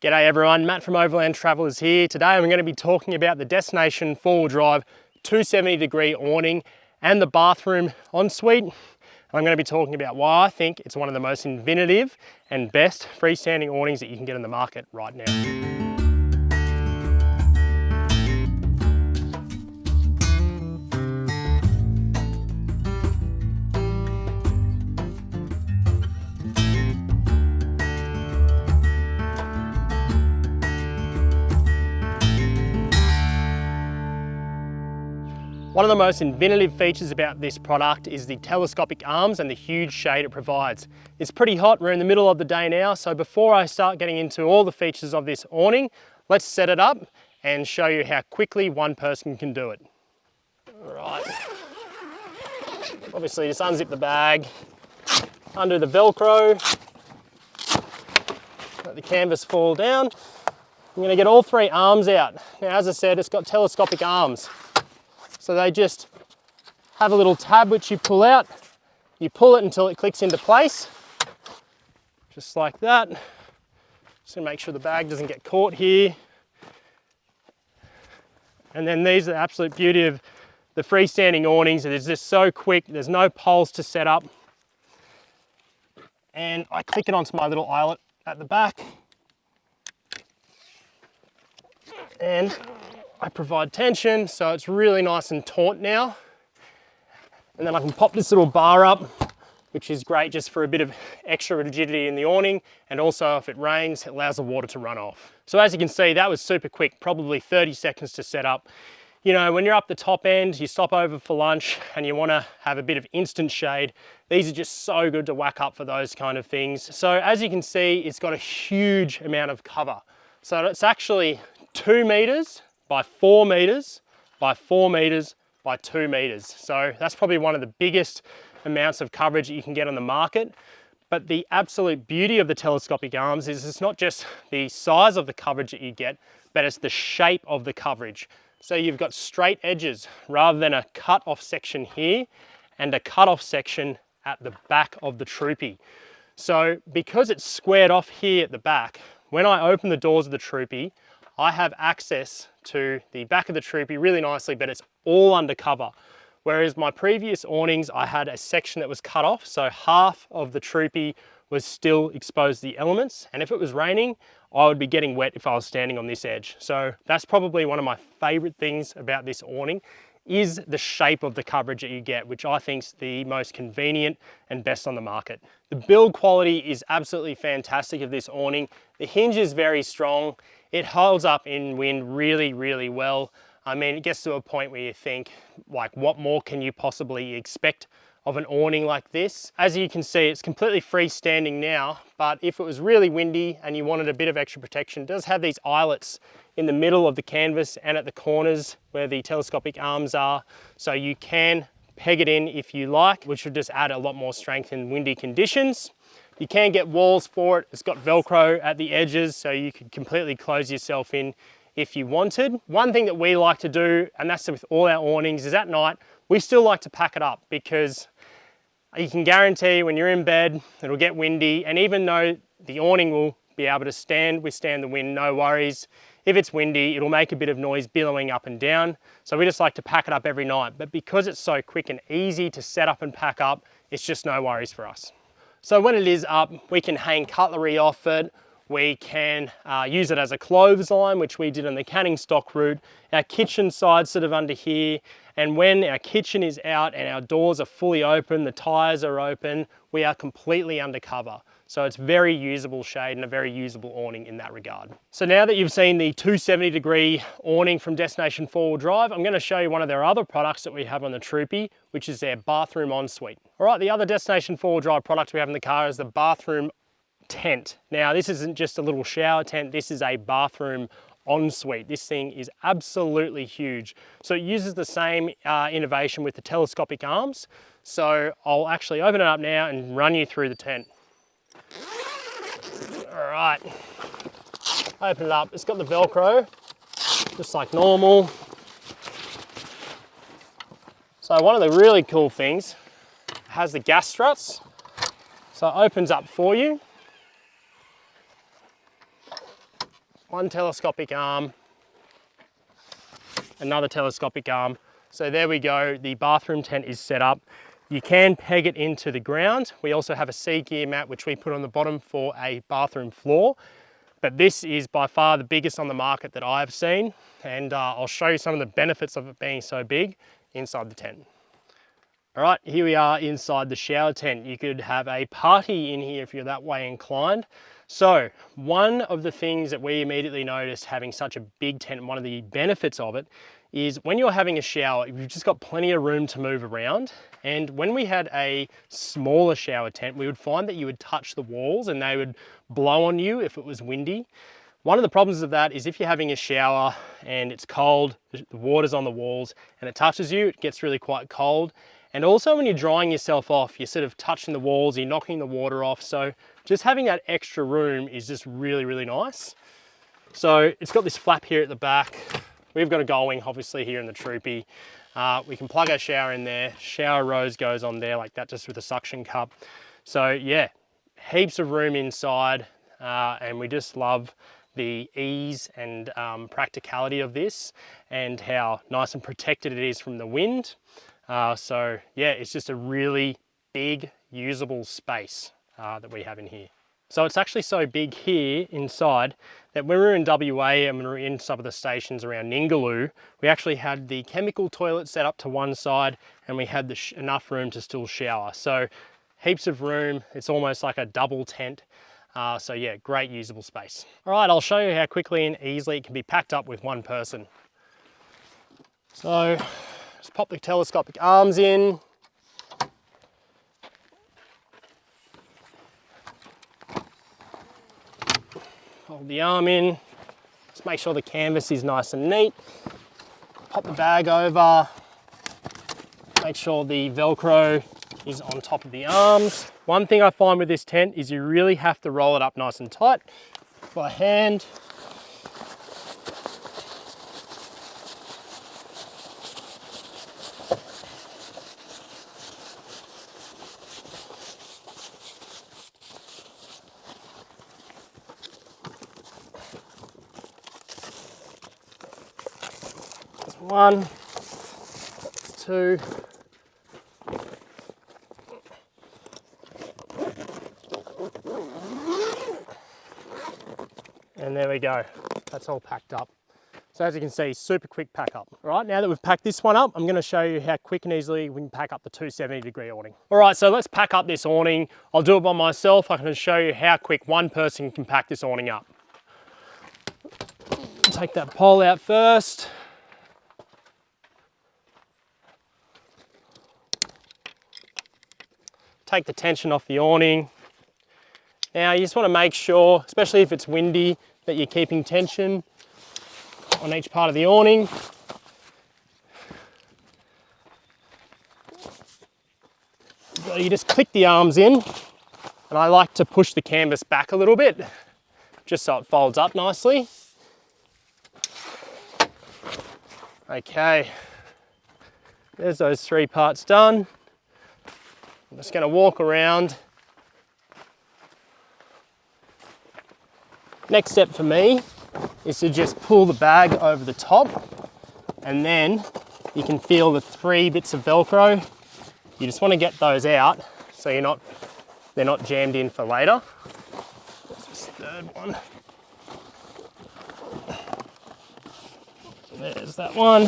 G'day everyone, Matt from Overland Travellers here. Today I'm going to be talking about the Destination 4-wheel drive 270-degree awning and the bathroom ensuite. I'm going to be talking about why I think it's one of the most innovative and best freestanding awnings that you can get in the market right now. One of the most innovative features about this product is the telescopic arms and the huge shade it provides. It's pretty hot, we're in the middle of the day now, so before I start getting into all the features of this awning, let's set it up and show you how quickly one person can do it. All right. Obviously just unzip the bag, undo the Velcro, let the canvas fall down. I'm going to get all three arms out. Now as I said, it's got telescopic arms. So they just have a little tab which you pull out. You pull it until it clicks into place, just like that. Just gonna make sure the bag doesn't get caught here. And then these are the absolute beauty of the freestanding awnings. It's just so quick, there's no poles to set up. And I click it onto my little eyelet at the back. And I provide tension, so it's really nice and taut now. And then I can pop this little bar up, which is great just for a bit of extra rigidity in the awning, and also if it rains, it allows the water to run off. So as you can see, that was super quick, probably 30 seconds to set up. You know, when you're up the top end, you stop over for lunch and you want to have a bit of instant shade, these are just so good to whack up for those kind of things. So as you can see, it's got a huge amount of cover. So it's actually 2 meters by 4 meters by 4 meters by 2 meters. So that's probably one of the biggest amounts of coverage that you can get on the market. But the absolute beauty of the telescopic arms is it's not just the size of the coverage that you get, but it's the shape of the coverage. So you've got straight edges rather than a cut off section here and a cut off section at the back of the troopy. So because it's squared off here at the back, when I open the doors of the troopy, I have access to the back of the troopy really nicely, but it's all undercover. Whereas my previous awnings, I had a section that was cut off, so half of the troopy was still exposed to the elements. And if it was raining, I would be getting wet if I was standing on this edge. So that's probably one of my favorite things about this awning is the shape of the coverage that you get, which I think is the most convenient and best on the market. The build quality is absolutely fantastic of this awning. The hinge is very strong. It holds up in wind really, really well. I mean, it gets to a point where you think, like, what more can you possibly expect of an awning like this? As you can see, it's completely freestanding now, but if it was really windy and you wanted a bit of extra protection, it does have these eyelets in the middle of the canvas and at the corners where the telescopic arms are. So you can peg it in if you like, which would just add a lot more strength in windy conditions. You can get walls for it. It's got Velcro at the edges, so you could completely close yourself in if you wanted. One thing that we like to do, and that's with all our awnings, is at night, we still like to pack it up because you can guarantee when you're in bed, it'll get windy, and even though the awning will be able to withstand the wind, no worries. If it's windy, it'll make a bit of noise billowing up and down. So we just like to pack it up every night. But because it's so quick and easy to set up and pack up, it's just no worries for us. So when it is up, we can hang cutlery off it. We can use it as a clothesline, which we did on the canning stock route. Our kitchen side's sort of under here. And when our kitchen is out and our doors are fully open, the tires are open, we are completely undercover. So it's very usable shade and a very usable awning in that regard. So now that you've seen the 270-degree awning from Destination 4-wheel drive, I'm going to show you one of their other products that we have on the troopy, which is their bathroom ensuite. All right, the other Destination 4-wheel drive product we have in the car is the bathroom tent. Now this isn't just a little shower tent, this is a bathroom ensuite. This thing is absolutely huge. So it uses the same innovation with the telescopic arms. So I'll actually open it up now and run you through the tent. All right, open it up. It's got the Velcro, just like normal. So one of the really cool things, it has the gas struts. So it opens up for you. one telescopic arm, another telescopic arm. So there we go, the bathroom tent is set up. You can peg it into the ground. We also have a sea gear mat which we put on the bottom for a bathroom floor. But this is by far the biggest on the market that I've seen, and I'll show you some of the benefits of it being so big inside the tent. All right, here we are inside the shower tent. You could have a party in here if you're that way inclined. So one of the things that we immediately noticed having such a big tent, and one of the benefits of it, is when you're having a shower, you've just got plenty of room to move around. And when we had a smaller shower tent, we would find that you would touch the walls and they would blow on you if it was windy. One of the problems of that is if you're having a shower and it's cold, the water's on the walls and it touches you, it gets really quite cold. And also when you're drying yourself off, you're sort of touching the walls, you're knocking the water off. So just having that extra room is just really, really nice. So it's got this flap here at the back. We've got a gull wing obviously here in the troopy. We can plug our shower in there. Shower rose goes on there like that, just with a suction cup. So yeah, heaps of room inside, and we just love the ease and practicality of this and how nice and protected it is from the wind. So yeah, it's just a really big usable space that we have in here. So it's actually so big here inside that when we were in WA and when we were in some of the stations around Ningaloo, we actually had the chemical toilet set up to one side and we had enough room to still shower. So heaps of room, it's almost like a double tent. So yeah, great usable space. All right, I'll show you how quickly and easily it can be packed up with one person. So just pop the telescopic arms in. Hold the arm in, just make sure the canvas is nice and neat. Pop the bag over, make sure the Velcro is on top of the arms. One thing I find with this tent is you really have to roll it up nice and tight by hand. One, two, and there we go. That's all packed up. So as you can see, super quick pack up. All right, now that we've packed this one up, I'm gonna show you how quick and easily we can pack up the 270-degree awning. All right, so let's pack up this awning. I'll do it by myself. I can show you how quick one person can pack this awning up. Take that pole out first. Take the tension off the awning. Now you just want to make sure, especially if it's windy, that you're keeping tension on each part of the awning. So you just click the arms in, and I like to push the canvas back a little bit, just so it folds up nicely. Okay, there's those three parts done. I'm just going to walk around. Next step for me is to just pull the bag over the top, and then you can feel the three bits of Velcro. You just want to get those out so they're not jammed in for later. There's this third one. There's that one.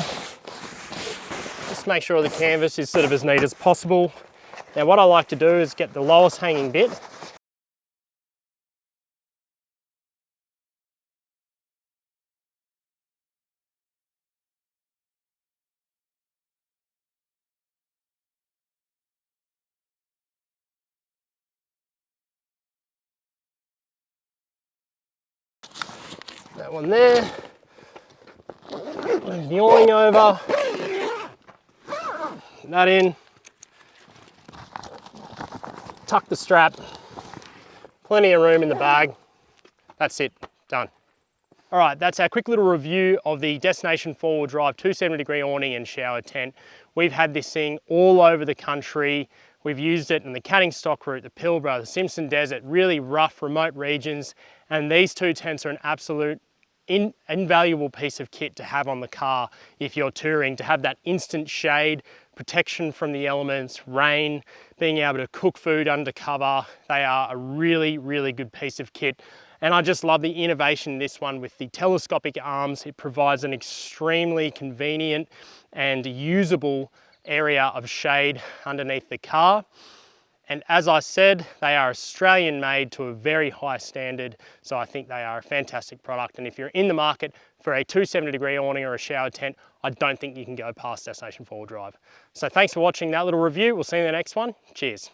Just make sure the canvas is sort of as neat as possible. Now what I like to do is get the lowest hanging bit. That one there. Move the awning over. That in. Tuck the strap. Plenty of room in the bag. That's it, done. All right, that's our quick little review of the Destination 4-wheel drive 270-degree awning and shower tent. We've had this thing all over the country. We've used it in the Canning Stock route, the Pilbara, the Simpson Desert, really rough, remote regions. And these two tents are an absolute invaluable piece of kit to have on the car if you're touring, to have that instant shade, protection from the elements, rain, being able to cook food under cover. They are a really, really good piece of kit. And I just love the innovation in this one with the telescopic arms. It provides an extremely convenient and usable area of shade underneath the car. And as I said, they are Australian made to a very high standard. So I think they are a fantastic product. And if you're in the market for a 270-degree awning or a shower tent, I don't think you can go past Destination 4-wheel drive. So thanks for watching that little review. We'll see you in the next one. Cheers.